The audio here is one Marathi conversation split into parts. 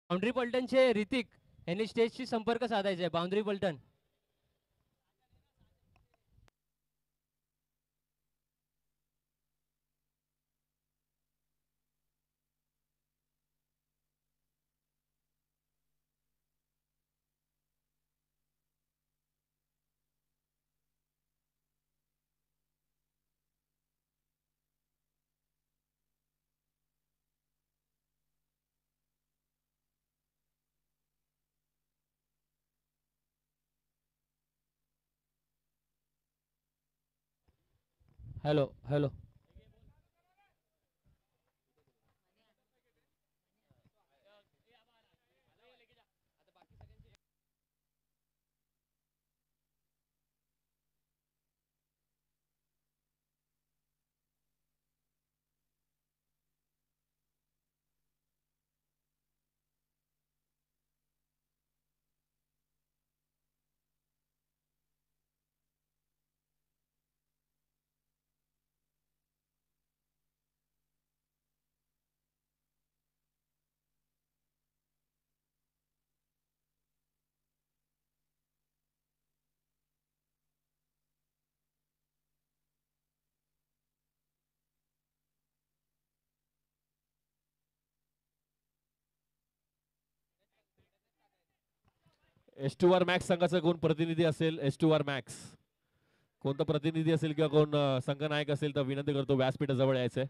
बाउंड्री पलटनचे ऋतिक यांनी स्टेजशी संपर्क साधायचा आहे. बाउंड्री पलटन. Hello hello. S2R मॅक्स संघाचा कोण प्रतिनिधी असेल, S2R मॅक्स कोणता प्रतिनिधी असेल किंवा कोण संघनायक असेल तर विनंती करतो व्यासपीठाजवळ यायचंय.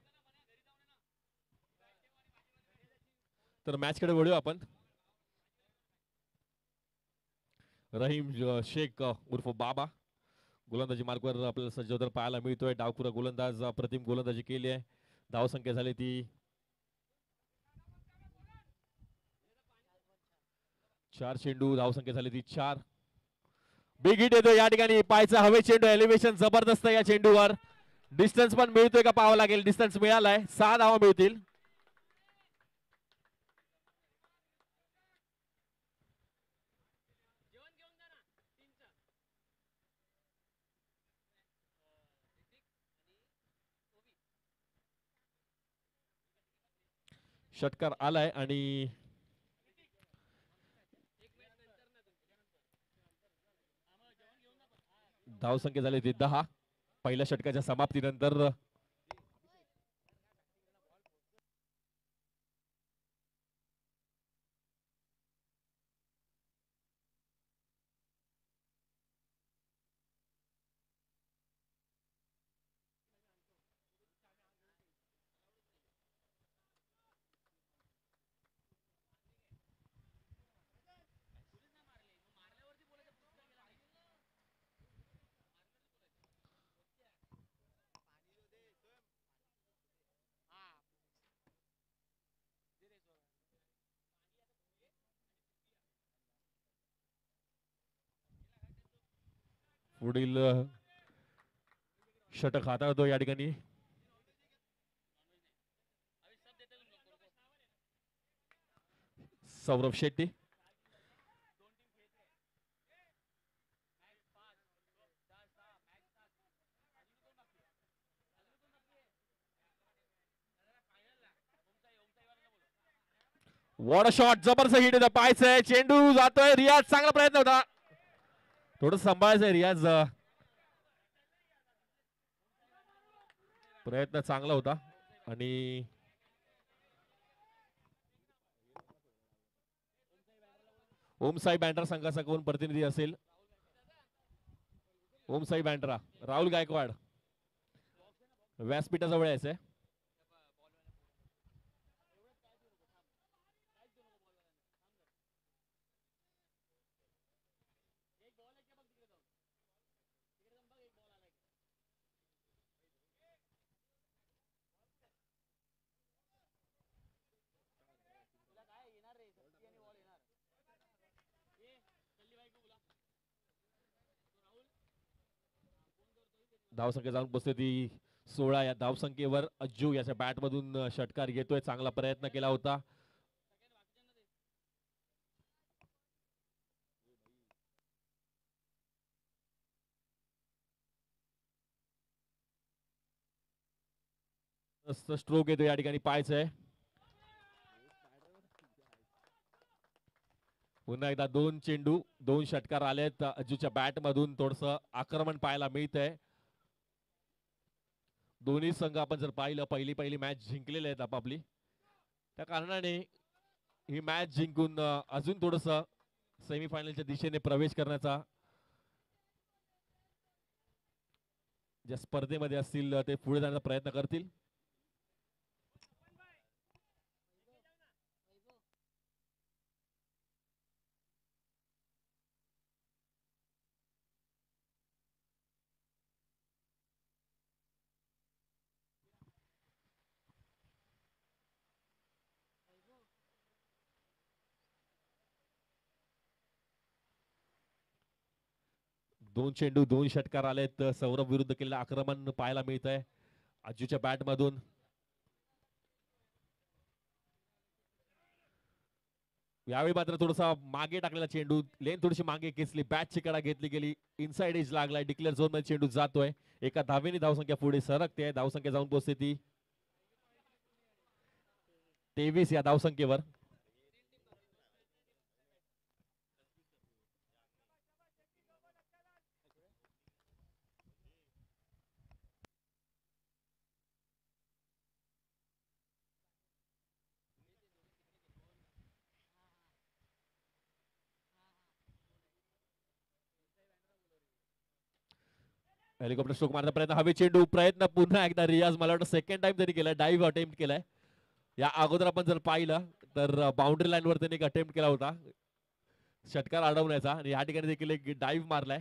तर मॅच कडे वळूया आपण. रहीम शेख उर्फ बाबा गोलंदाजी मार्कवर आपल्याला सज्ज पाहायला मिळतोय. डावखुरा गोलंदाज प्रतिम गोलंदाजी केली आहे. धावसंख्या झाली ती 4 चेंडू. धावसंख्या झाली ती 4. बिग हिट येतो या ठिकाणी. पायचा हवे चेंडू. एलिव्हेशन जबरदस्त या चेंडूवर. डिस्टन्स पण मिळतोय का पाहावं लागेल. डिस्टन्स मिळालाय. 6 धावा मिळतील. षटकार आलाय आणि धावसंख्या झाली ती 10 पहिल्या षटकाच्या समाप्तीनंतर. पुढील षटक हाताळतो या ठिकाणी Saurabh Shetty. What a shot. जबरदस्त हिट येतं. पाहायचंय चेंडू जातोय. रियाज चांगला प्रयत्न होता. थोडं सांभाळायचंय रियाज. प्रयत्न चांगला होता आणि ओमसाई बँड्रा संघाचा कोण प्रतिनिधी असेल. ओमसाई बँड्रा. राहुल गायकवाड व्यासपीठाजवळ यायचंय. धावसंख्या जाऊन बसते ती 16. या धावसंख्येवर अज्जू याच्या बॅट मधून षटकार घेतोय. चांगला प्रयत्न केला होता. स्ट्रोक येतो या ठिकाणी. पाहायचंय पुन्हा एकदा 2 चेंडू 2 षटकार आलेत अज्जूच्या बॅट मधून. थोडस आक्रमण पाहायला मिळतंय. दोन्ही संघ आपण जर पाहिलं पहिली मॅच जिंकलेले आहेत आपापली. त्या कारणाने ही मॅच जिंकून अजून थोडस सेमीफायनलच्या दिशेने प्रवेश करण्याचा ज्या स्पर्धेमध्ये असतील ते पुढे जाण्याचा प्रयत्न करतील. दोन चेंडू 2 षटकार आलेत. सौरभ विरुद्ध केलेलं आक्रमण पाहायला मिळत आहे अज्जूच्या बॅट मधून. यावेळी मात्र थोडासा मागे टाकलेला चेंडू, लेन थोडीशी मागे खेचली, बॅटची कडा घेतली गेली, इनसाइड एज लागलाय, डिक्लेअर झोन मध्ये चेंडू जातोय. एका धावेने धावसंख्या पुढे सरकते. धावसंख्या जाऊन पोहोचते ती 23 या धावसंख्येवर. हेलिकॉप्टर स्ट्रोक मारण्याचा प्रयत्न, हवे चेंडू, प्रयत्न पुन्हा एकदा रियाज, मला वाटतं सेकंड टाइम त्यांनी केलाय, डाईव्ह अटेम्प्ट केलाय. या अगोदर आपण जर पाहिलं तर बाउंड्री लाईन वर त्यांनी एक अटेम्प्ट केला होता षटकार अडवण्याचा, आणि या ठिकाणी देखील एक डाईव्ह मारलाय.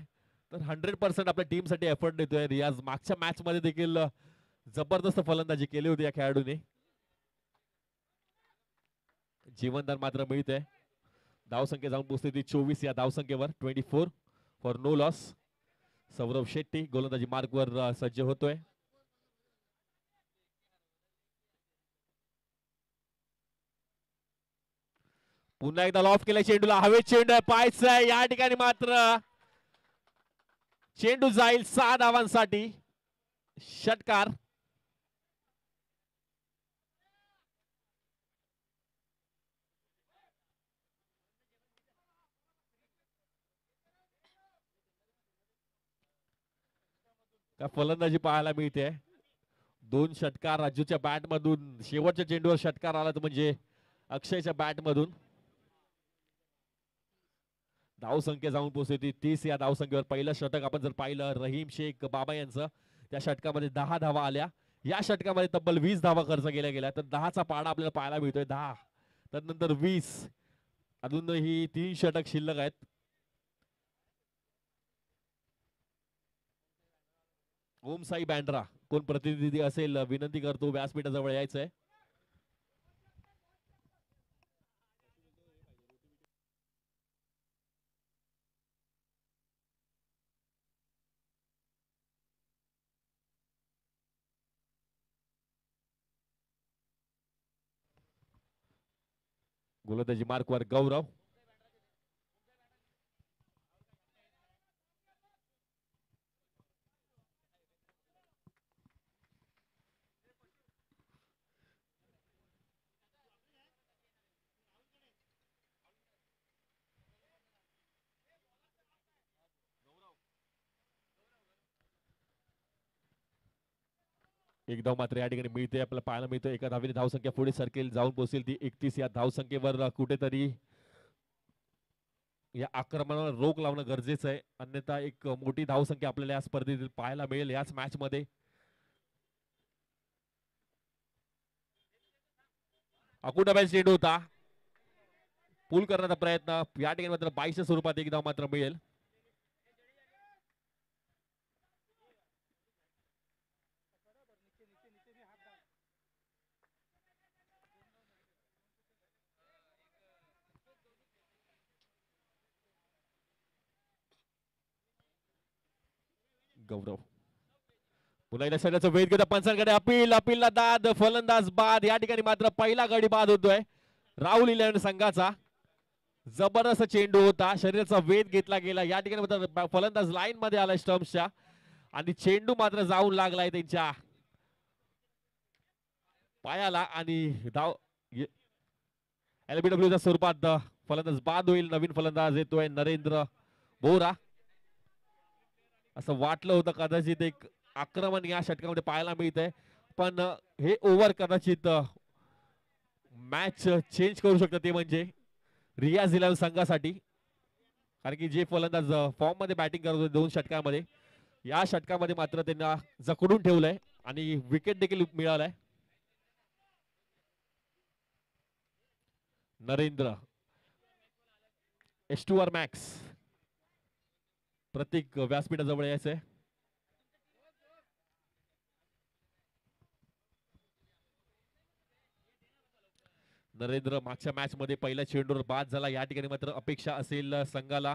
तर 100% आपल्या टीम साठी एफर्ट देतोय रियाज. मागच्या मॅच मध्ये देखील जबरदस्त फलंदाजी केली होती या खेळाडूने. जीवनदान मात्र मिळतंय. धावसंख्या जाऊन पोहोचते ती 24 या धावसंख्येवर. 24 for no loss. Saurabh Shetty गोलंदाजी मार्कवर सज्ज होतोय. पुन्हा एकदा लॉफ केलाय चेंडूला, हवे चेंडू आहे, पाहायचं आहे. या ठिकाणी मात्र चेंडू जाईल 6 धावांसाठी. षटकार. का फलंदाजी पाहायला मिळते. 2 षटकार राजूच्या बॅट मधून. शेवटच्या चेंडूवर षटकार आला तर म्हणजे अक्षयच्या बॅट मधून. धावसंख्या जाऊन पोहोचते 30 या धावसंख्येवर. पहिलं षटक आपण जर पाहिलं रहीम शेख बाबा यांचं, त्या षटकामध्ये 10 धावा आल्या. या षटकामध्ये तब्बल 20 धावा खर्च केल्या गेल्या. तर 10चा पाडा आपल्याला पाहायला मिळतोय. 10 त्यानंतर 20. अजूनही 3 षटक शिल्लक आहेत. ओम साई बँड्रा कोण प्रतिनिधी असेल विनंती करतो व्यासपीठाजवळ यायचंय. गोलंदाजी मार्कवर गौरव. एक धाव मात्र या ठिकाणी मिळते आपल्याला पाहायला मिळतो. एका धावेने धावसंख्या पुढे सरकेल, जाऊन पोहोचेल ती 31 या धावसंख्येवर. कुठेतरी या आक्रमणाला रोख लावणं गरजेचं आहे, अन्यथा एक मोठी धावसंख्या आपल्याला या स्पर्धेत पाहायला मिळेल याच मॅच मध्ये. अकुटाबॅल चेंडू होता, पूल करण्याचा प्रयत्न. या ठिकाणी मात्र 22 स्वरूपात एक धाव मात्र मिळेल. गौरव पुन्हा एकदा सगळ्याचं वेध घेता पंचांकडे. अपील, अपीलला दाद, फलंदाज बाद. या ठिकाणी मात्र पहिला गडी बाद होतोय राहुल इलेव्हन संघाचा. जबरदस्त चेंडू होता, शरीराचा वेध घेतला गेला. या ठिकाणी मात्र फलंदाज लाईन मध्ये आलाय स्टम्प्सच्या, आणि चेंडू मात्र जाऊन लागलाय त्यांच्या पायाला, आणि धाव एलबीडब्ल्यूच्या स्वरूपात फलंदाज बाद होईल. नवीन फलंदाज येतोय नरेंद्र बोरा. असं वाटलं होतं कदाचित एक आक्रमण या षटकामध्ये पाहायला मिळतंय, पण हे ओव्हर कदाचित मॅच चेंज करू शकतं, ते म्हणजे रियाज 11 संघासाठी. कारण की जे फलंदाज फॉर्म मध्ये बॅटिंग करत होते 2 षटकामध्ये, या षटकामध्ये मात्र त्यांना जखडून ठेवलंय आणि विकेट देखील मिळालाय. Narendra S2 max. प्रत्येक व्यासपीठाजवळ यायचंय. नरेंद्र मागच्या मॅच मध्ये पहिल्या चेंडूवर बाद झाला. या ठिकाणी मात्र अपेक्षा असेल संघाला.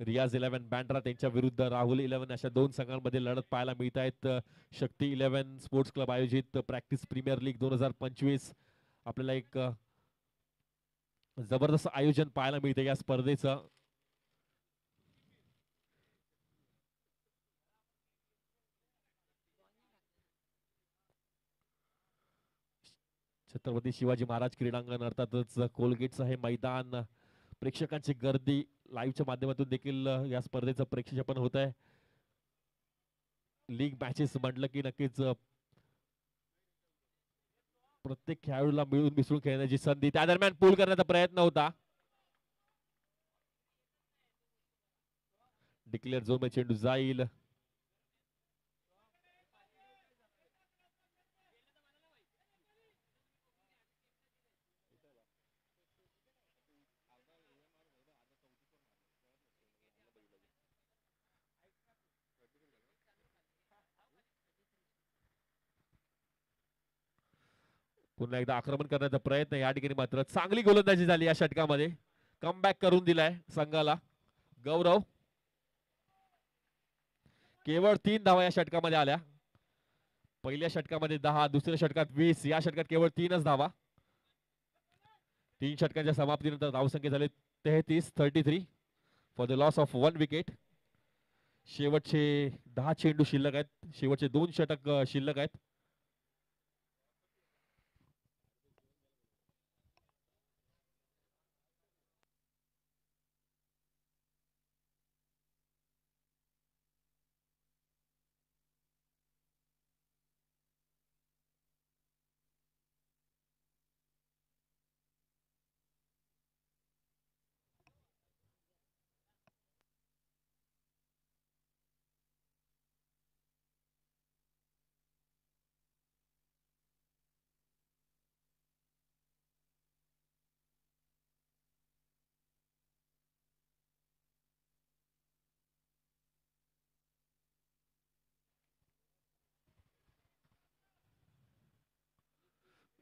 रियाज 11 बँड्रा त्यांच्या विरुद्ध राहुल 11 अशा 2 संघांमध्ये लढत पाहायला मिळत आहेत. शक्ती 11 स्पोर्ट्स क्लब आयोजित प्रॅक्टिस प्रीमियर लीग 2025 आपल्याला एक जबरदस्त आयोजन पाहायला मिळते या स्पर्धेचं. छत्रपती शिवाजी महाराज क्रीडांगण अर्थातच कोलगेटचं हे मैदान, प्रेक्षकांची गर्दी, लाईव्हच्या माध्यमातून देखील या स्पर्धेचं प्रेक्षेपण होत आहे. लीग मॅचेस म्हटलं की नक्कीच प्रत्येक खेळाडूला मिळून मिसळून खेळण्याची संधी. त्या दरम्यान पूल करण्याचा प्रयत्न होता. डिक्लेअर झोन मध्ये चेंडू जाईल. पुन्हा एकदा आक्रमण करण्याचा प्रयत्न. या ठिकाणी मात्र चांगली गोलंदाजी झाली या षटकामध्ये. कमबॅक करून दिलाय संघाला गौरव. केवळ 3 धावा या षटकामध्ये आल्या. पहिल्या षटकामध्ये 10, दुसऱ्या षटकात 20, या षटकात केवळ 3च धावा. 3 षटकांच्या समाप्तीनंतर धावसंख्या झाले 33 for the loss of 1 wicket. शेवटचे 10 चेंडू शिल्लक आहेत. शेवटचे 2 षटक शिल्लक आहेत.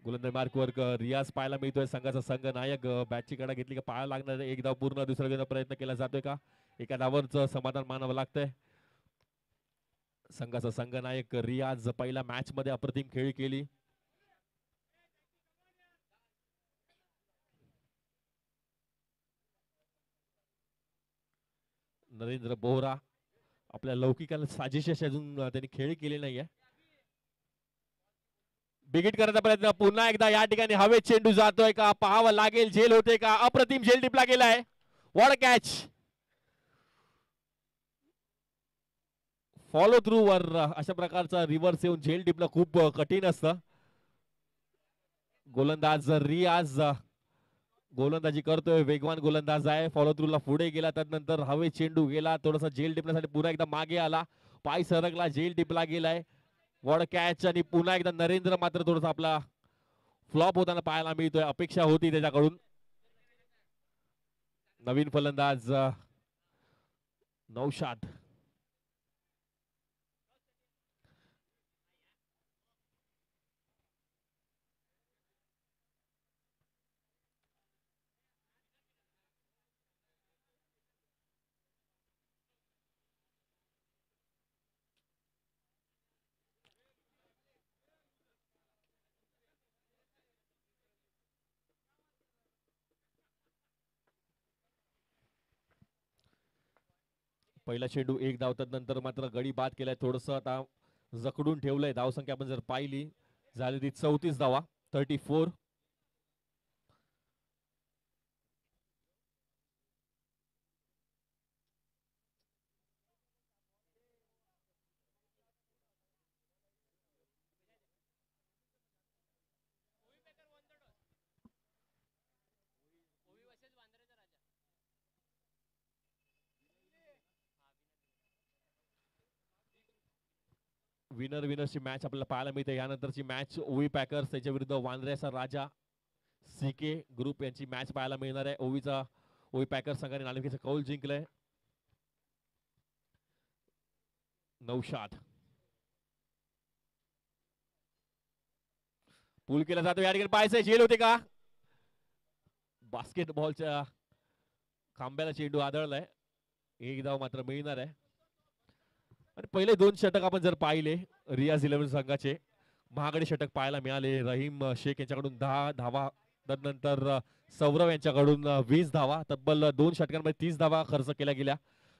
गोलंदाज मार्कवर रियाज पाहायला मिळतोय. संघाचा संघ नायक बॅटची कडा घेतली का पाहायला लागणार. एक धाव पूर्ण, दुसरा घेण्याचा प्रयत्न केला जातोय का. एका धावांचं समाधान मानावं लागतंय. संघाचा संघ नायक रियाज पहिल्या मॅच मध्ये अप्रतिम खेळी केली. नरेंद्र बोहरा आपल्या लौकिकाला साजेशी अजून त्यांनी खेळी केली नाहीये. बिगिट करण्याचा प्रयत्न पुन्हा एकदा या ठिकाणी हवेत चेंडू जातोय का पाहावं लागेल. झेल होते का. अप्रतिम झेल टिपला गेलाय. What catch. फॉलो थ्रू वर अशा प्रकारचा रिव्हर्स येऊन झेल टिपणं खूप कठीण असतं. गोलंदाज रियाज गोलंदाजी करतोय. वेगवान गोलंदाज आहे. फॉलो थ्रूला पुढे गेला, त्यानंतर हवे चेंडू गेला. थोडासा झेल टिपण्यासाठी पुन्हा एकदा मागे आला. पाय सरकला, झेल टिपला गेलाय. वॉड कॅच. आणि पुन्हा एकदा नरेंद्र मात्र थोडासा आपला फ्लॉप होताना पाहायला मिळतोय. अपेक्षा होती त्याच्याकडून. नवीन फलंदाज नौशाद. पहिला चेंडू 1 धाव, नंतर मात्र गडी बाद केलाय. थोडस आता जकडून ठेवलंय. धावसंख्या आपण जर पाहिली झाली ती 34 धावा, 34. विनरची मॅच आपल्याला पाहायला मिळते. यानंतरची मॅच ओवी पॅकर्स त्याच्या विरुद्ध वांद्र्याचा राजा सीके ग्रुप यांची मॅच पाहायला मिळणार आहे. ओवी पॅकर्स संघाने नाणेफेकीचा कौल जिंकलाय. नौशाद पूल केला जातो. या ठिकाणी पाहायचं झेल होते का? बास्केटबॉलच्या खांब्याला चेंडू आदळलाय. एक धाव मात्र मिळणार आहे. आणि पहिले 2 षटक आपण जर पाहिले रियाज 11 संघाचे महागडे षटक पाहायला मिळाले. रहीम शेख यांच्याकडून 10 धावा, त्यानंतर सौरव यांच्याकडून 20 धावा, तब्बल 2 षटकांमध्ये 30 धावा खर्च केल्या गेल्या.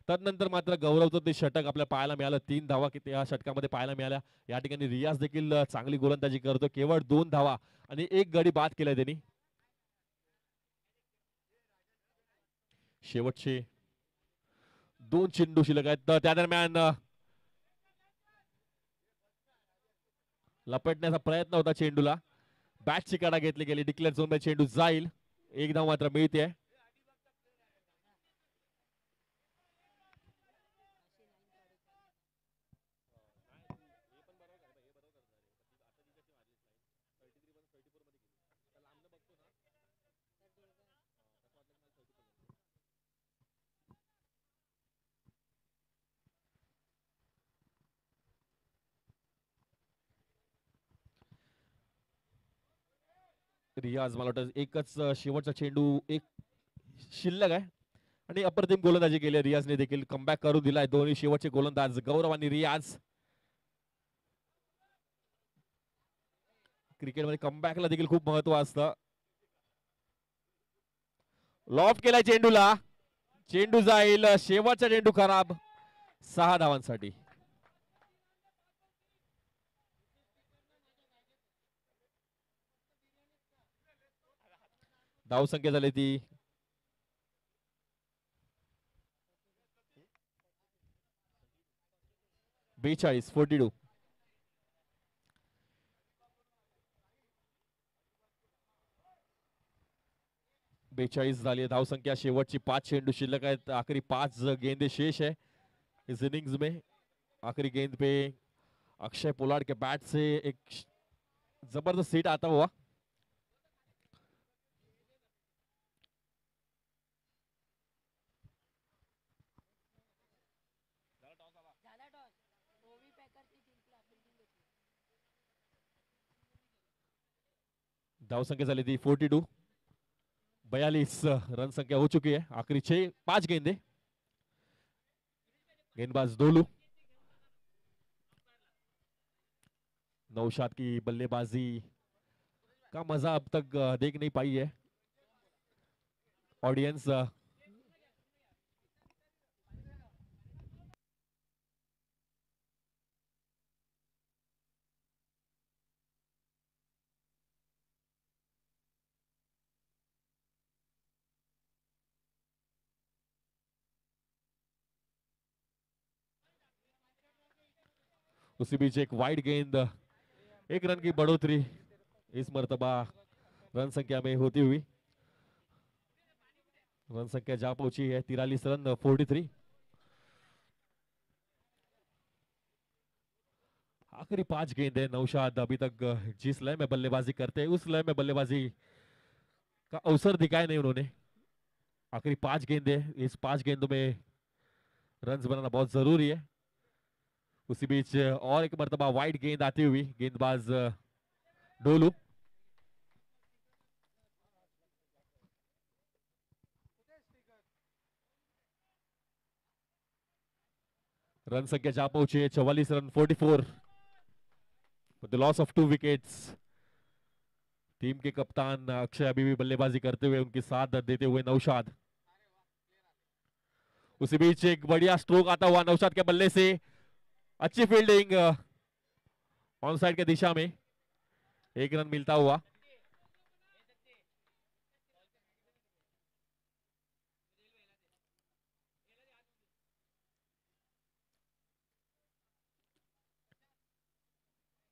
त्यानंतर मात्र गौरवचं ते षटक आपल्याला पाहायला मिळालं. 3 धावा या षटकामध्ये पाहायला मिळाल्या. या ठिकाणी रियाज देखील चांगली गोलंदाजी करतो. केवळ 2 धावा आणि 1 गडी बाद केलाय त्यांनी. शेवटचे 2 चेंडू शिल्लक आहेत. त्या दरम्यान लपटण्याचा प्रयत्न होता चेंडूला. बॅटची कडा घेतली गेली. डिक्लेअर झोन मध्ये चेंडू जाईल. 1 धाव मात्र मिळते. रियाज मला वाटतं एकच शेवटचा चेंडू एक शिल्लक आहे आणि अप्रतिम गोलंदाजी केली. रियाजने देखील कमबॅक करू दिलाय. दोन्ही शेवटचे गोलंदाज गौरव आणि रियाज. क्रिकेटमध्ये कमबॅकला देखील खूप महत्व असतं. लॉफ केलाय चेंडूला. चेंडू जाईल. शेवटचा चेंडू खराब. 6 धावांसाठी. धावसंख्या झाली ती 42, 42. झाली धावसंख्या. शेवटची 5 चेंडू शिल्लक आहेत. आखिरी 5 गेंदे शेष है इस इनिंग्स में. आखिरी गेंद पे अक्षय पोलार्ड के बैट से एक जबरदस्त हिट आता हुआ. धाव संख्या झाली थी 42. 42 रन संख्या हो चुकी है. आखिरी 5 गेंदे. गेंदबाज डोलू. नौशाद की बल्लेबाजी का मजा अब तक देख नहीं पाई है ऑडियंस. उसी बीच एक वाइड गेंद. 1 रन की बढ़ोतरी इस मर्तबा रन संख्या में होती हुई. रन संख्या जा पहुंची है 43 रन 43. आखिरी 5 गेंद है. नौशाद अभी तक जिस लय में बल्लेबाजी करते हैं उस लय में बल्लेबाजी का अवसर दिखाया नहीं उन्होंने. आखिरी 5 गेंदे. इस 5 गेंदों में रन बनाना बहुत जरूरी है. उसी बीच और एक मर्तबा वाइड गेंद आती हुई. गेंदबाज डोलू. रन संख्या जा पहुंची है 44 run 44. With the loss of 2 wickets. Team के कप्तान अक्षय अभी भी बल्लेबाजी करते हुए उनकी साथ देते हुए नौशाद. उसी बीच एक बढ़िया स्ट्रोक आता हुआ नौशाद के बल्ले से. अच्छी फील्डिंग. ऑन साइड के दिशा में 1 रन मिलता हुआ।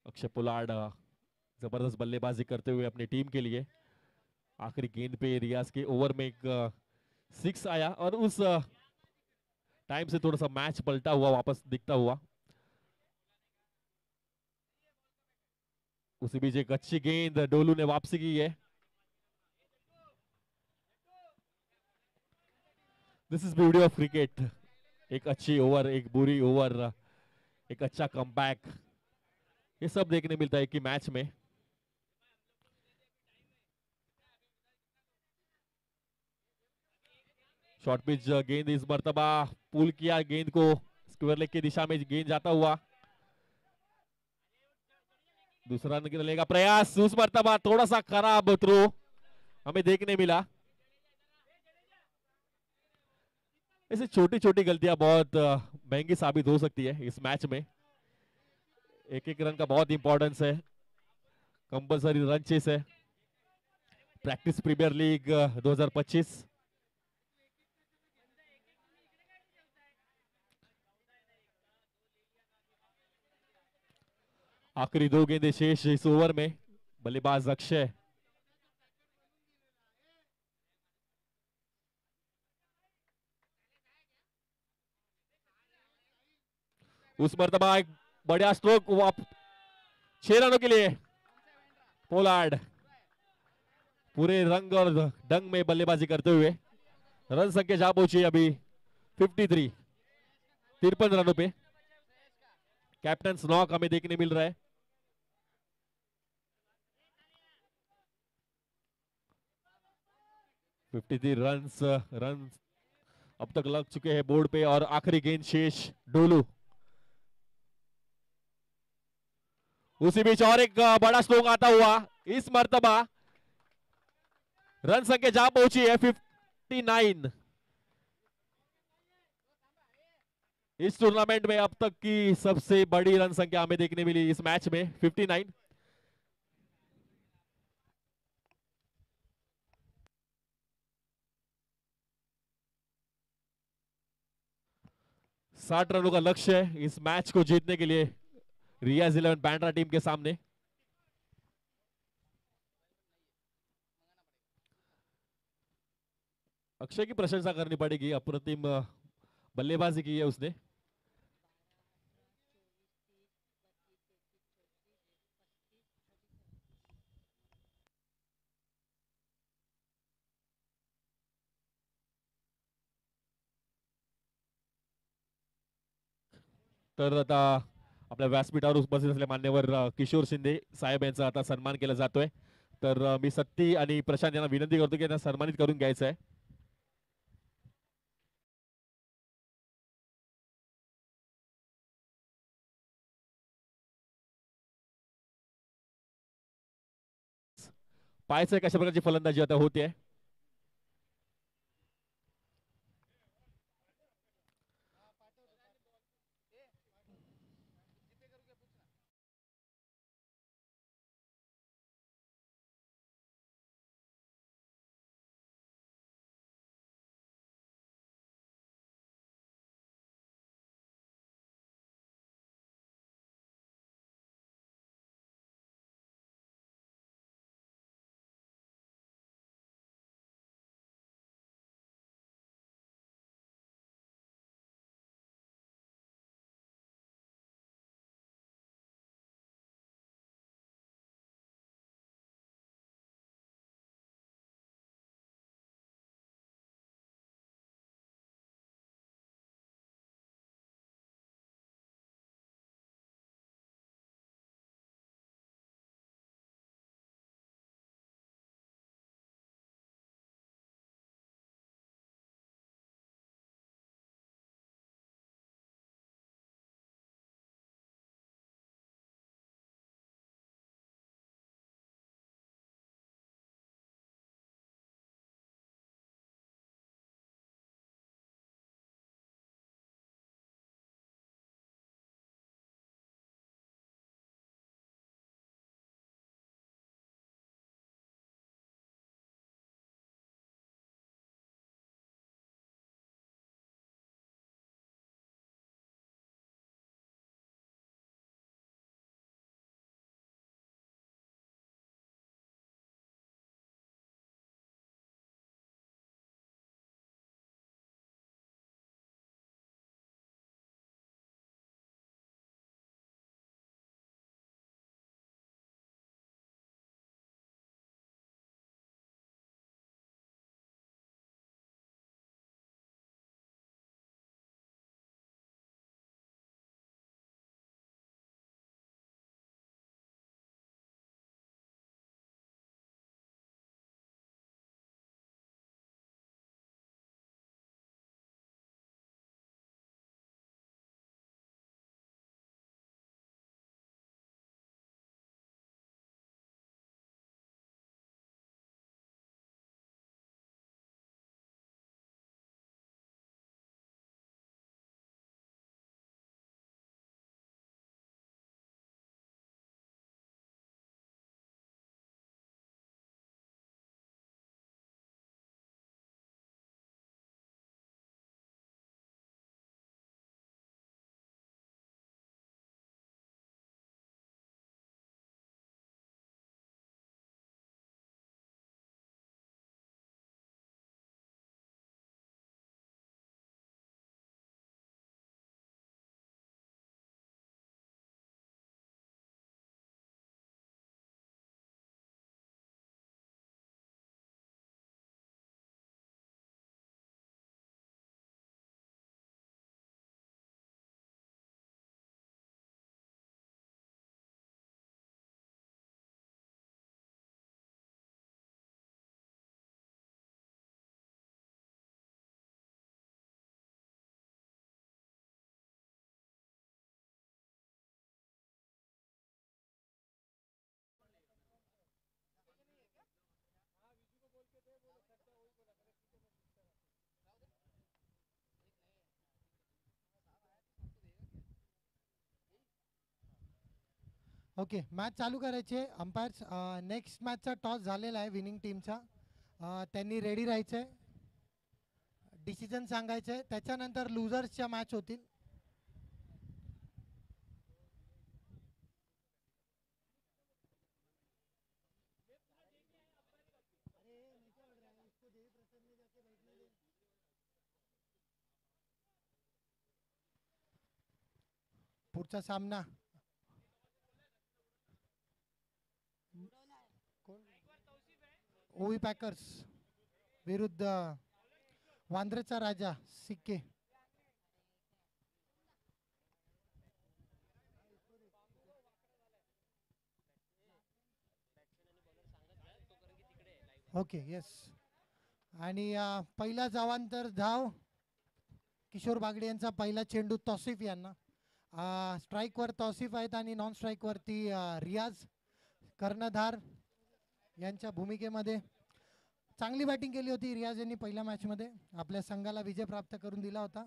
अक्षय पोलार्ड जबरदस्त बल्लेबाजी करते हुए अपनी टीम के लिए। आखिरी गेंद पे रियाज के ओवर में एक 6 आया और उस टाइम से थोड़ा सा मैच पलटा हुआ वापस दिखता हुआ। उसी बीच एक अच्छी गेंद डोलू ने वापसी की है। दिस इज ब्यूटी ऑफ क्रिकेट। एक अच्छी ओवर, एक बुरी ओवर, एक अच्छा कमबैक, ये सब देखने मिलता है कि मैच में। शॉर्ट पिच गेंद इस मर्तबा पुल किया, गेंद को स्क्वायर लेग की दिशा में गेंद जाता हुआ। दूसरा निकलने का प्रयास, उस मर्तबा थोड़ा सा खराब थ्रो हमें देखने मिला। ऐसे छोटी छोटी गलतियां बहुत महंगी साबित हो सकती है इस मैच में। एक एक रन का बहुत इंपॉर्टेंस है, कंपलसरी रन चेस है। Practice premier league 2025। आखिरी 2 गेंदें शेष इस ओवर में। बल्लेबाज अक्षय। उस मर्तबा एक बढ़िया स्ट्रोक 6 रनों के लिए। पोलार्ड पूरे रंग और ढंग में बल्लेबाजी करते हुए रन संख्या जा पहुंची अभी 53, 53 रनों पे। कैप्टन नॉक हमें देखने मिल रहा है। फिफ्टी थ्री रन अब तक लग चुके हैं बोर्ड पे और आखिरी गेंद शेष डोलू। उसी बीच और एक बड़ा स्ट्रोक आता हुआ। इस मर्तबा रन संख्या जा पहुंची है 59। इस टूर्नामेंट में अब तक की सबसे बड़ी रन संख्या हमें देखने मिली इस मैच में 59। साठ रनों का लक्ष्य है इस मैच को जीतने के लिए रियाज 11 बैंड्रा टीम के सामने। अक्षय की प्रशंसा करनी पड़ेगी, अप्रतिम बल्लेबाजी की है उसने। तर आता आपल्या व्यासपीठावर उपस्थित असलेले मान्यवर किशोर शिंदे साहेब यांचा आता सन्मान केला जातोय। तर मी सत्ती आणि प्रशांत यांना विनंती करतो की त्यांना सन्मानित करून घ्यायचं आहे। पाहायचं कशा प्रकारची फलंदाजी आता होते। ओके, मॅच चालू करायचे. अंपायर्स नेक्स्ट मॅचचा टॉस झालेला आहे विनिंग टीमचा. त्यांनी रेडी राहायचं आहे, डिसिजन सांगायचं आहे, त्याच्यानंतर लुझर्सच्या मॅच होतील. पुढचा सामना ओवी पॅकर्स विरुद्ध वांद्रेचा राजा सिक्के. Okay yes. आणि पहिला जवांतर धाव किशोर बागडे यांचा पहिला चेंडू तौसिफ यांना. स्ट्राईकवर तौसिफ आहेत आणि नॉन स्ट्राईकवरती रियाज कर्णधार यांच्या भूमिकेमध्ये. चांगली बॅटिंग केली होती रियाज यांनी पहिल्या मॅचमध्ये, आपल्या संघाला विजय प्राप्त करून दिला होता.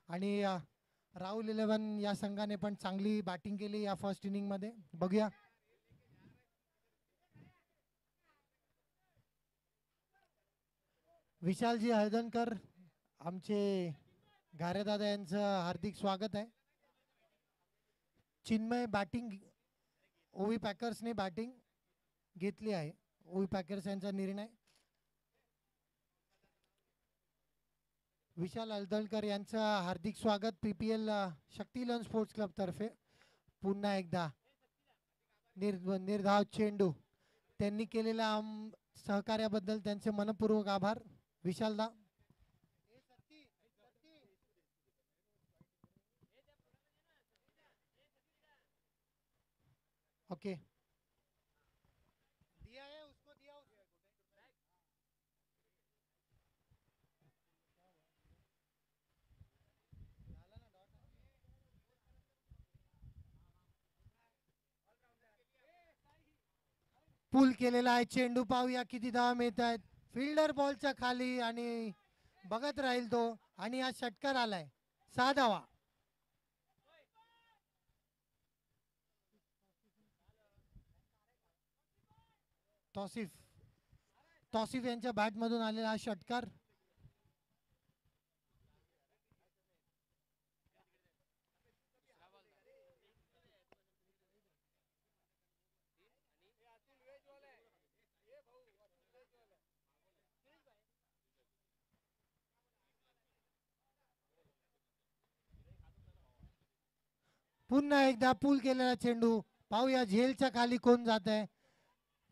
आणि राहुल 11 या संघाने पण चांगली बॅटिंग केली या फर्स्ट इनिंगमध्ये. बघूया विशालजी हळदणकर आमचे गारेदादा यांचं हार्दिक स्वागत आहे. चिन्मय बॅटिंग, ओवी पॅकर्सने बॅटिंग घेतली आहे. ओवी पॅकर्स यांचा निर्णय. विशाल हळदणकर यांचं हार्दिक स्वागत PPL शक्ती इलेव्हन स्पोर्ट्स क्लब तर्फे. पुन्हा एकदा निर्धाव चेंडू, त्यांनी केलेल्या सहकार्याबद्दल त्यांचे मनपूर्वक आभार विशालदा. ओके पुल केलेला आहे चेंडू. पाहूया किती धावा मिळत आहेत. फिल्डर बॉलच्या खाली आणि बघत राहील तो. आणि हा षटकार आलाय, 6 धावा. तौसिफ यांच्या बॅटमधून आलेला हा षटकार. पुन्हा एकदा पूल केलेला चेंडू. पाहूया झेलच्या खाली कोण जात आहे.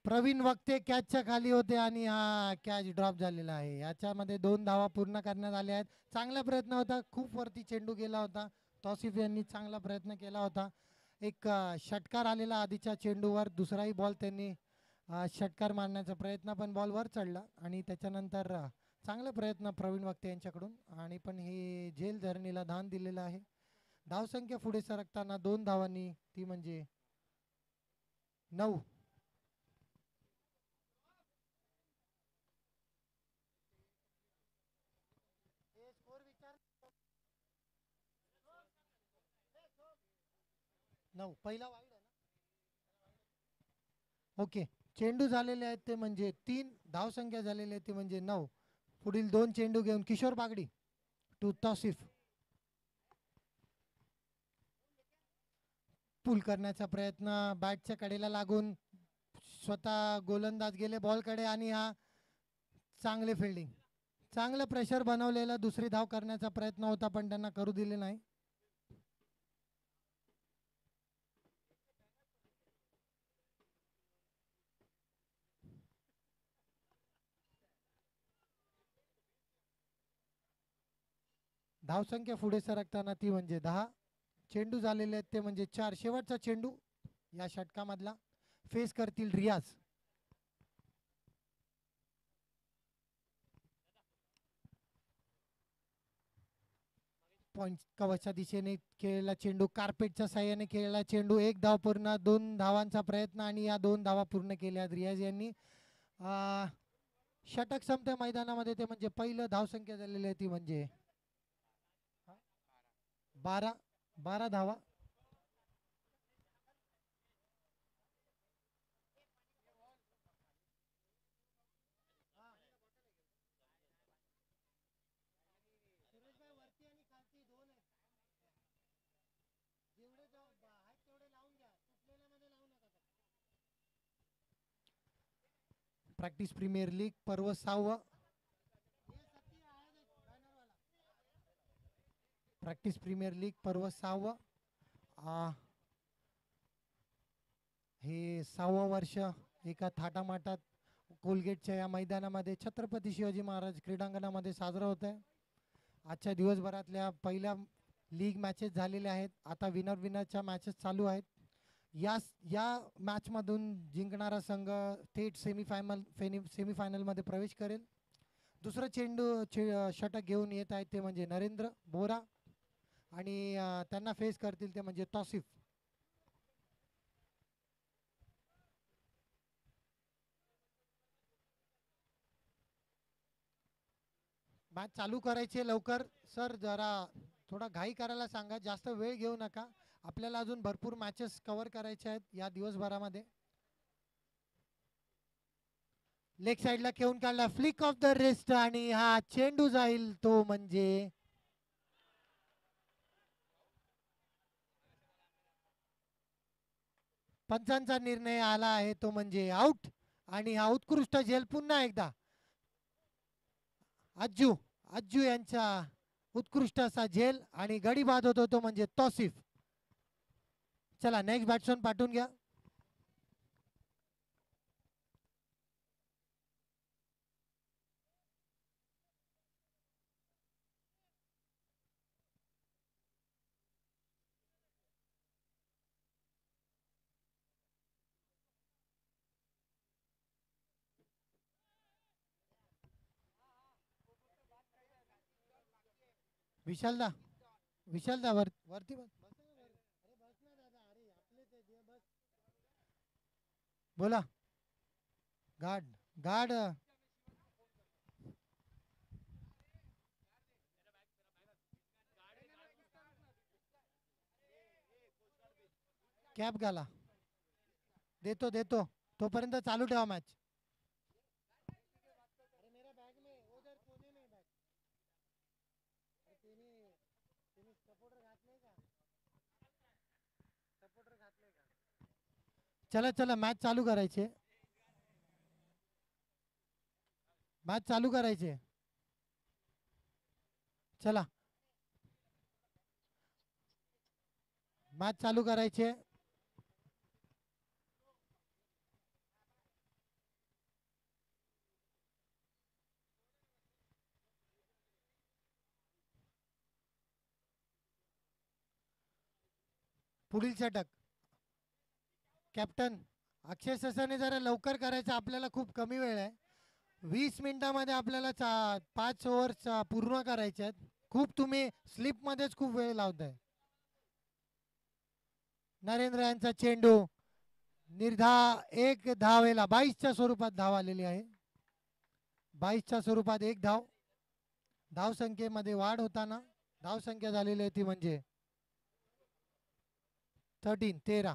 प्रवीण वक्ते कॅचच्या खाली होते आणि हा कॅच ड्रॉप झालेला आहे. याच्यामध्ये 2 धावा पूर्ण करण्यात आल्या आहेत. चांगला प्रयत्न होता, खूप वरती चेंडू गेला होता. तौसिफ यांनी चांगला प्रयत्न केला होता. एक षटकार आलेला आधीच्या चेंडूवर. दुसराही बॉल त्यांनी षटकार मारण्याचा प्रयत्न, पण बॉल वर चढला. आणि त्याच्यानंतर चांगला प्रयत्न प्रवीण वक्ते यांच्याकडून. आणि पण हे झेल धरणीला धान दिलेलं आहे. धावसंख्या पुढे सरकताना 2 धावांनी, ती म्हणजे 9. पहिला वाईड आहे ना. ओके, चेंडू झालेले आहेत ते म्हणजे 3. धावसंख्या झालेली आहे ते म्हणजे 9. पुढील 2 चेंडू घेऊन किशोर बागडी टू तौसिफ. पुल करण्याचा प्रयत्न, बॅटच्या कडेला लागून स्वतः गोलंदाज गेले बॉलकडे. आणि हा चांगले फिल्डिंग, चांगलं प्रेशर बनवलेला. दुसरी धाव करण्याचा प्रयत्न होता पण त्यांना करू दिले नाही. धावसंख्या पुढे सरकताना ती म्हणजे 10. चेंडू झालेले आहेत ते म्हणजे 4. शेवटचा चेंडू या षटकामधला. फेस करतील रियाज. पॉइंट कवचच्या दिशेने खेळलेला चेंडू, कार्पेटच्या साह्याने खेळलेला चेंडू. 1 धाव पूर्ण, 2 धावांचा प्रयत्न आणि या 2 धावा पूर्ण केल्या रियाज यांनी. षटक संपत्या मैदानामध्ये ते म्हणजे पहिलं धावसंख्या झालेली आहे ती म्हणजे 12 धावा. प्रॅक्टिस प्रीमियर लीग पर्व 6. प्रॅक्टिस प्रीमियर लीग पर्व 6. हे 6वं वर्ष एका थाटामाटात कोलगेटच्या या मैदानामध्ये छत्रपती शिवाजी महाराज क्रीडांगणामध्ये साजरा होत आहे. आजच्या दिवसभरातल्या पहिल्या लीग मॅचेस झालेल्या आहेत. आता विनरच्या मॅचेस चालू आहेत. या मॅचमधून जिंकणारा संघ थेट सेमीफायनलमध्ये प्रवेश करेल. दुसरं षटक घेऊन येत आहेत ते म्हणजे नरेंद्र बोरा आणि त्यांना फेस करतील ते म्हणजे तौसिफ. मॅच चालू करायचे लवकर सर, जरा थोडा घाई करायला सांगा, जास्त वेळ घेऊ नका. आपल्याला अजून भरपूर मॅचेस कव्हर करायचे आहेत या दिवसभरामध्ये. लेग साइडला खेळून काढला, फ्लिक ऑफ द रिस्ट आणि हा चेंडू जाईल तो म्हणजे पंचांचा निर्णय आला आहे तो म्हणजे आउट. आणि हा उत्कृष्ट झेल पुन्हा एकदा अज्जू यांचा उत्कृष्ट असा झेल आणि गडी बाद होतो तो म्हणजे तौसिफ. चला नेक्स्ट बॅट्समन पाठवून घ्या. विशालदा वरती बस. बोला. गार्ड कॅप घाला. देतो तोपर्यंत चालू ठेवा मॅच. चला मॅच चालू करायचे. चला मॅच चालू करायचे. पुढील षटक कॅप्टन अक्षय ससाने जरा लवकर करायचं, आपल्याला खूप कमी वेळ आहे. 20 मिनिटांमध्ये आपल्याला 5 ओव्हर्स पूर्ण करायचे आहेत. खूप तुम्ही स्लिप मध्येच खूप वेळ लावताय. नरेंद्र यांचा चेंडू एक धावेला 22च्या स्वरूपात धाव आलेली आहे. 22च्या स्वरूपात एक धाव. धावसंख्येमध्ये वाढ होताना धावसंख्या झालेली आहे ती म्हणजे 13.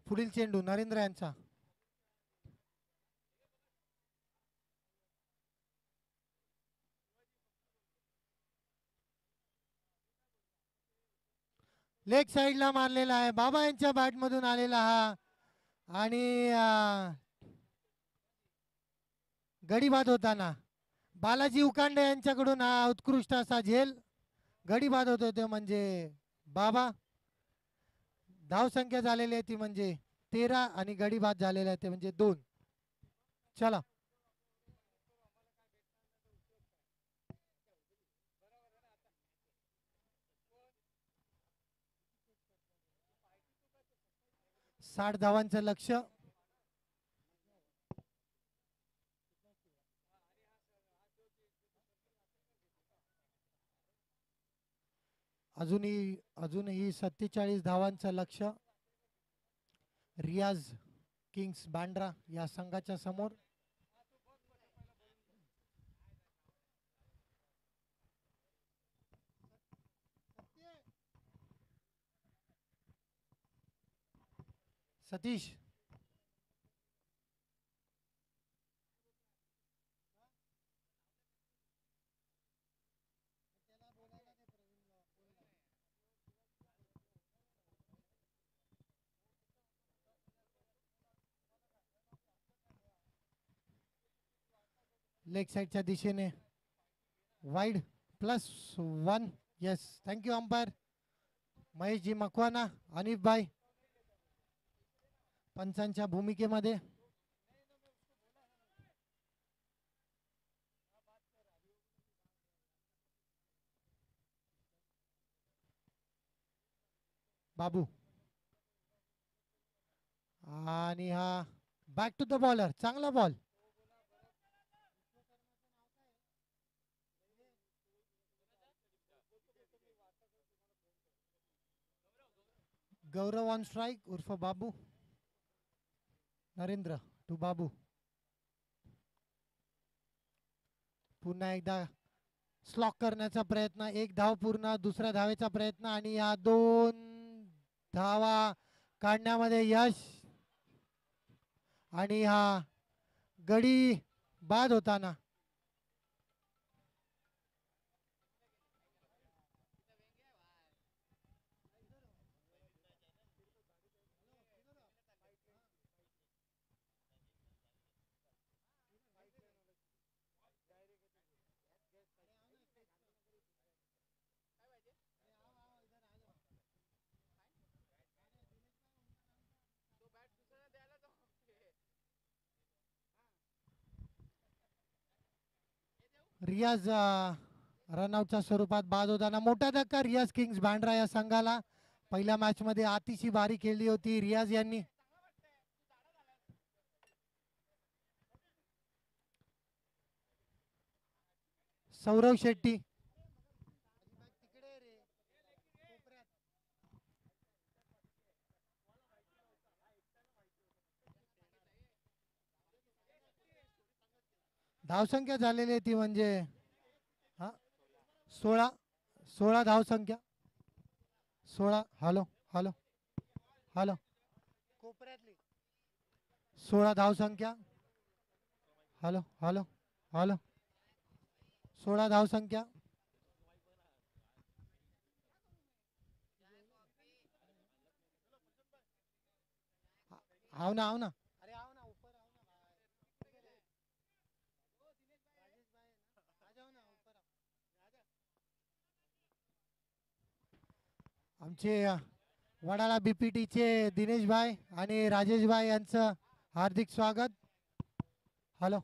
पुढील चेंडू नरेंद्र यांचा. लेग साइडला मारलेला आहे. बाबा यांच्या बॅट मधून आलेला हा आणि गडी बाद होताना बालाजी उकांडे यांच्याकडून हा उत्कृष्ट असा झेल. गडी बाद होतो ते म्हणजे बाबा. धावसंख्या झालेली आहे ती म्हणजे 13 आणि गडी बाद झालेला आहे ते म्हणजे 2. चला साठ धावांचं लक्ष. अजूनही 47 धावांचं लक्ष रियाज किंग्स बांद्रा या संघाच्या समोर. सतीश लेग साईडच्या दिशेने wide +1. Yes, thank you umpire Maheshji Makwana, Anif भाई पंचांच्या भूमिकेमध्ये. बाबू आणि हा बॅक टू द बॉलर, चांगला बॉल. गौरव ऑन स्ट्राइक उर्फ बाबू. नरेंद्र टू बाबू. पुन्हा एकदा स्लॉक करण्याचा प्रयत्न, 1 धाव पूर्ण, दुसऱ्या धावेचा प्रयत्न आणि या 2 धावा काढण्यामध्ये यश. आणि हा गडी बाद होताना रियाज रनआउटच्या स्वरूपात बाद होताना मोठा धक्का रियाज किंग्स बँड्रा या संघाला. पहिल्या मॅच मध्ये अतिशय भारी खेळली होती रियाज यांनी. सौरव शेट्टी धावसंख्या झालेली आहे ती म्हणजे 16 धावसंख्या. 16. हॅलो हॅलो हॅलो, कोपऱ्यातली 16 धावसंख्या. हॅलो हॅलो हॅलो, 16 धावसंख्या. हाव ना हाव ना. आमचे वडाळा बीपीटीचे दिनेश भाई आणि राजेश भाई यांचं हार्दिक स्वागत. Hello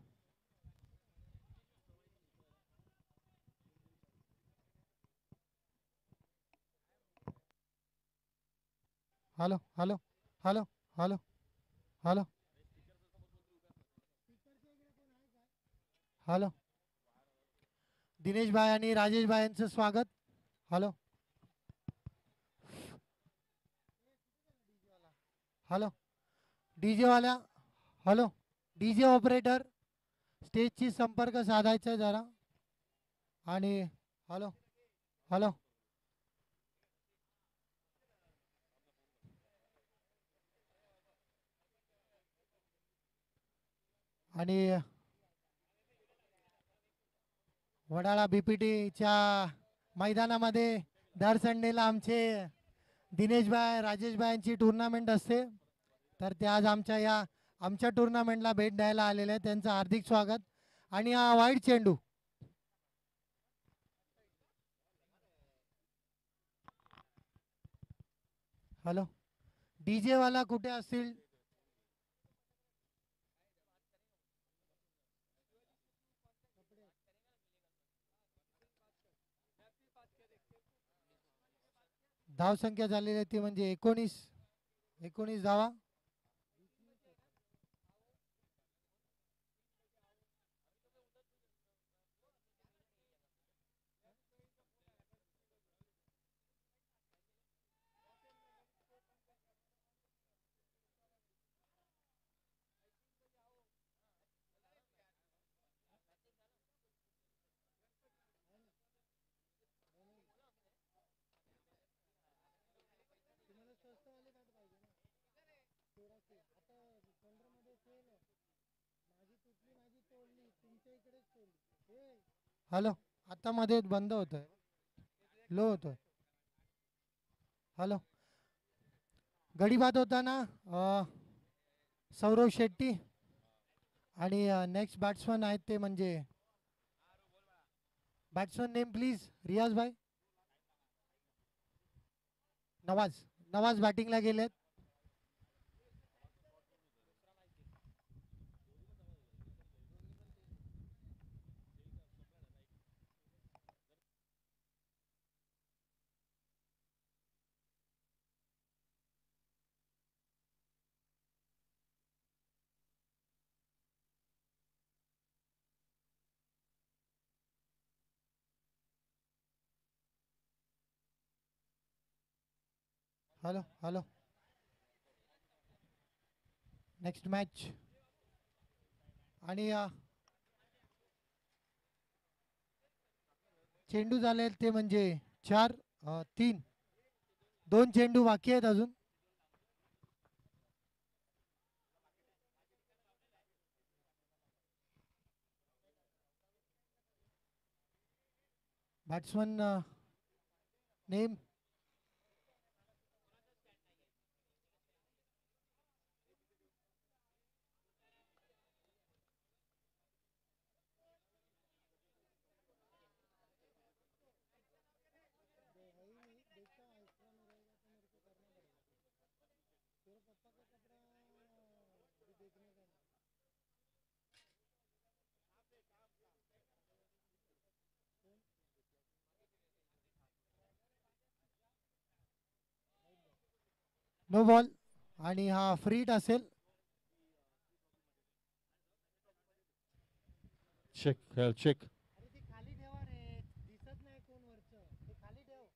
hello hello hello hello hello hello, Dinesh भाई आणि राजेश भाई यांचं स्वागत. हॅलो हॅलो, डीजे वाल्या, हॅलो डीजे ऑपरेटर, स्टेजची संपर्क साधायचा जरा. आणि हॅलो हॅलो, आणि वडाळा बीपीटीच्या मैदानामध्ये दर संडेला आमचे दिनेश भाई राजेश भाईंची टुर्नामेंट असते. तर ते आज आमच्या टुर्नामेंटला भेट द्यायला आलेले आहेत. त्यांचं हार्दिक स्वागत. आणि हा वाईड चेंडू. हॅलो, डीजे वाला कुठे असतील? धावसंख्या झालेली आहे ती म्हणजे 19 धावा. हॅलो, आता मध्ये बंद होतोय, लो होतोय. हॅलो, गडी बाद होताना सौरव शेट्टी आणि नेक्स्ट बॅट्समन आहेत ते म्हणजे बॅट्समन नेम प्लीज. रियाज भाई. नवाज. नवाज बॅटिंगला गेलेत. Hello hello. Next match. आणि चेंडू झाले ते म्हणजे 4 3. 2 चेंडू बाकी आहेत अजून. Batsman name. No ball. आणि हा फ्रीट असेल. चेक खेळ चेक. खाली ठेवा रे. दिसत नाही कोण वरचं. ते खाली ठेव.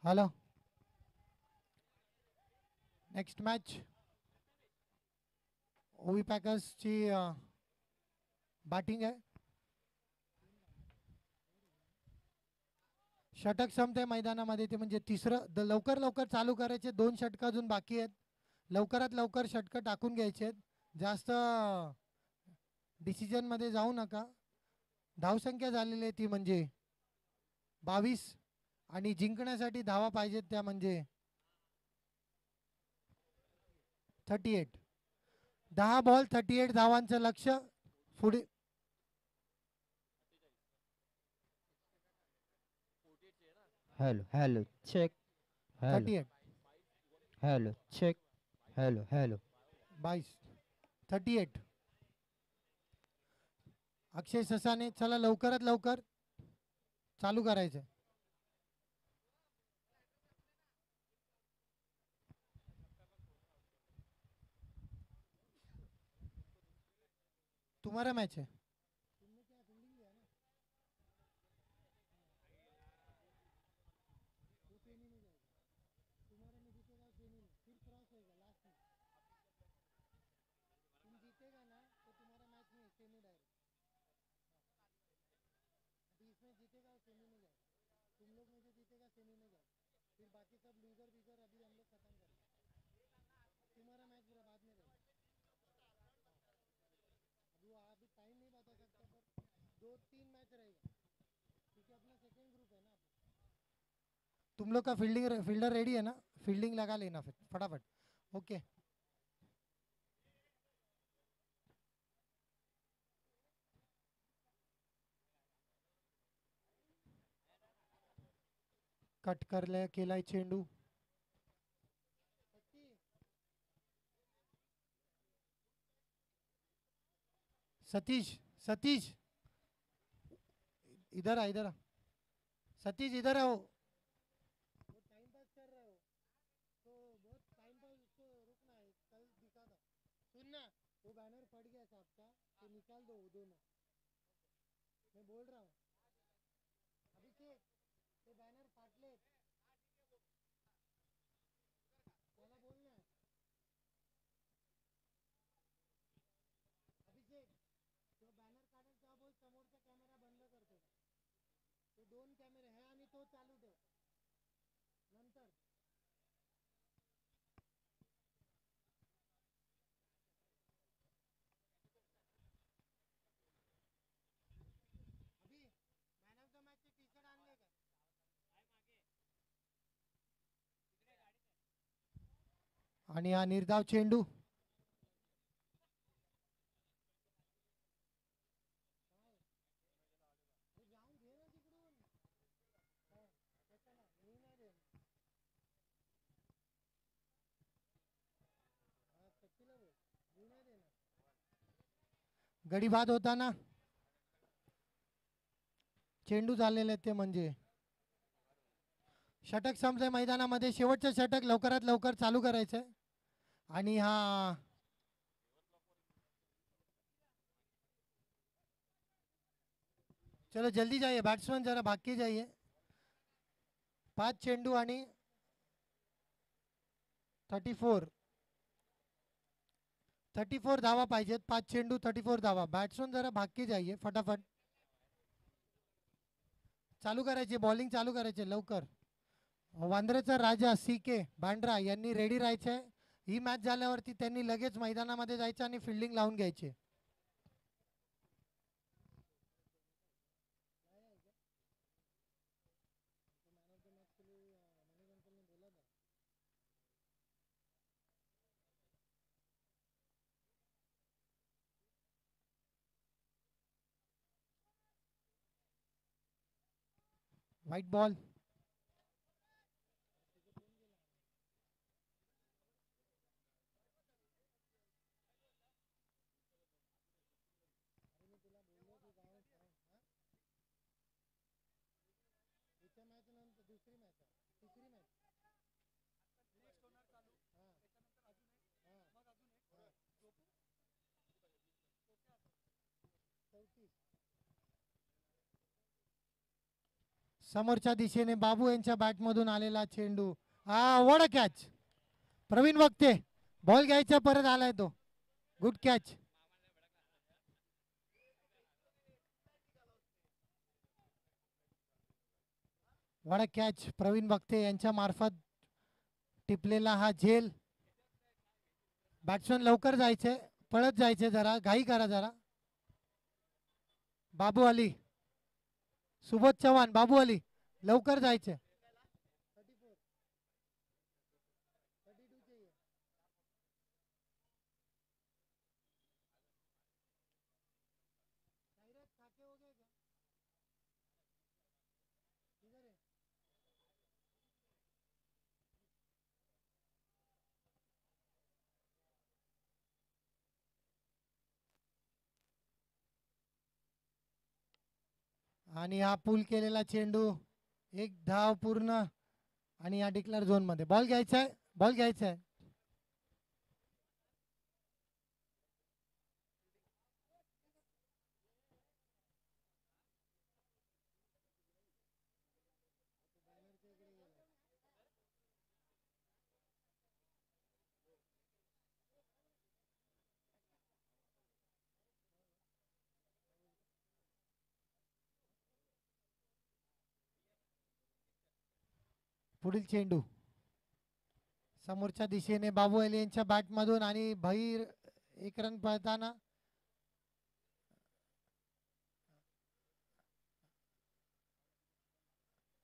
हॅलो. Next match. ओवी पॅकर्सची बॅटिंग आहे. षटक संपते मैदानामध्ये ते म्हणजे तिसरं. लवकर लवकर चालू करायचे. 2 षटकं अजून बाकी आहेत. लवकरात लवकर षटकं टाकून घ्यायचे आहेत. जास्त डिसिजन मध्ये जाऊ नका. धावसंख्या झालेली आहे ती म्हणजे 22. आणि जिंकण्यासाठी धावा पाहिजेत त्या म्हणजे 38. 10 बॉल 38 धावांचं लक्ष. पुढे Hello, hello, check. Hello, 38. hello, check. Hello, hello. 22. 38. अक्षय ससाने. चला लवकरात लवकर चालू करायचं. तुम्हारा मैच है. तुम लोग का फील्डर रेडी है ना. फील्डिंग लगा लेना फिर फटाफट. ओके. कट करले केलाय चेंडू. सतीश. सतीश इधर आ. इधर आ. सतीश इधर आओ. टाइम पास कर रहे हो तो बहुत टाइम पास. उसको रुकना है. कल दिखा था. सुनना. वो बैनर फट गया साहब का. तो निकाल दो दोनों. मैं बोल रहा हूँ. अभिषेक ते बैनर फाटले. त्याला बोल ना. अभिषेक तो बॅनर काढेल तेव्हा बोल समोरचा कॅमेरा बंद करतो. ते 2 कॅमेरे आहे आणि तो चालू ठेव. नंतर आणि हा निर्धाव चेंडू. गडी बाद होताना चेंडू झालेले ते म्हणजे षटक संपलंय मैदानामध्ये. शेवटचं षटक लवकरात लवकर चालू करायचंय. आणि हा चलो जल्दी जाइए, बैट्समैन जरा भाग के जाइए. 5 चेंडू आणि 34 धावा पाहिजेत. 5 चेंडू 34 धावा. बॅट्समन जरा भाग के जाइए फटाफट. चालू करायचे, बॉलिंग चालू करायचे लवकर. वांद्रेचा राजा CK बांड्रा यांनी रेडी राहायचंय. ही मॅच झाल्यावरती त्यांनी लगेच मैदानामध्ये जायचं आणि फिल्डिंग लावून घ्यायची. White ball. समोरच्या दिशेने बाबू यांच्या बॅटमधून आलेला चेंडू. What a catch. प्रवीण वक्ते बॉल घ्यायचा, परत आलाय तो. Good catch. What a catch. Praveen Wakte यांच्या मार्फत टिपलेला हा झेल. बॅट्समन लवकर जायचे, पळत जायचे, जरा घाई करा जरा. बाबू अली, सुबोध चव्हाण, बाबू अली लवकर जायचे. आणि हा पूल केलेला चेंडू. एक धाव पूर्ण. आणि या डिक्लेअर झोन मध्ये बॉल घ्यायचा आहे, बॉल घ्यायचा आहे. पुढील चेंडू समोरच्या दिशेने बाबू अली यांच्या बॅटमधून आणि भैर. एक रन पळताना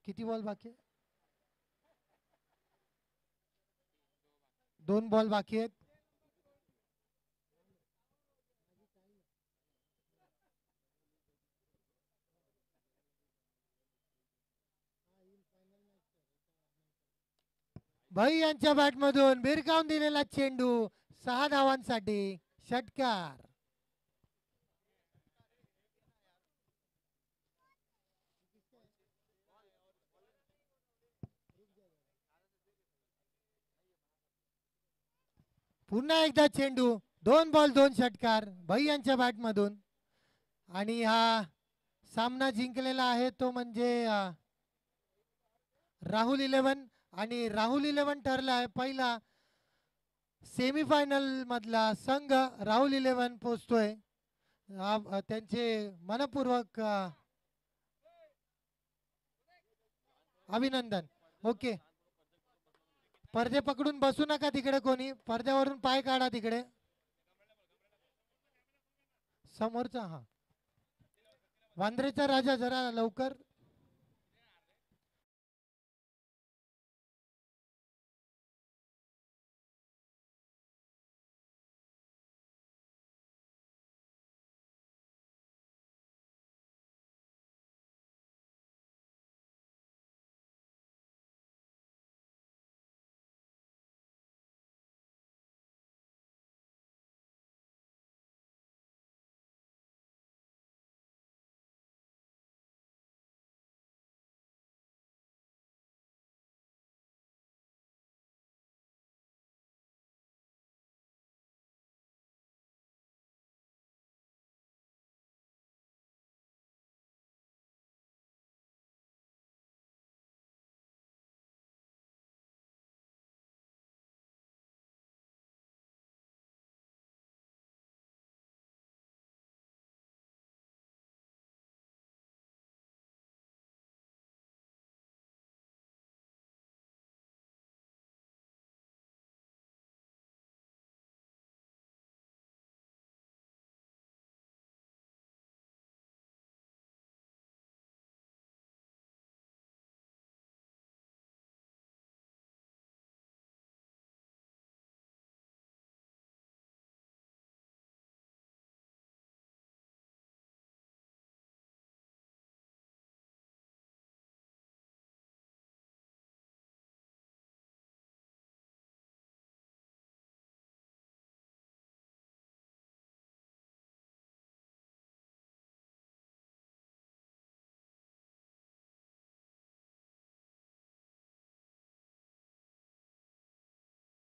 किती बॉल बाकी आहे? 2 बॉल बाकी आहेत. भाई यांच्या बॅटमधून भिरकावून दिलेला चेंडू. 6 धावांसाठी षटकार. पुन्हा एकदा चेंडू. 2 बॉल 2 षटकार भाई यांच्या बॅटमधून. आणि हा सामना जिंकलेला आहे तो म्हणजे राहुल 11. आणि राहुल 11 ठरला आहे पहिला सेमीफायनल मधला संघ. राहुल 11 पोहोचतोय. त्यांचे मनपूर्वक अभिनंदन. ओके, पडदे पकडून बसू नका तिकडे कोणी. पडद्यावरून पाय काढा तिकडे समोरचा. हा वांद्रेचा राजा जरा लवकर.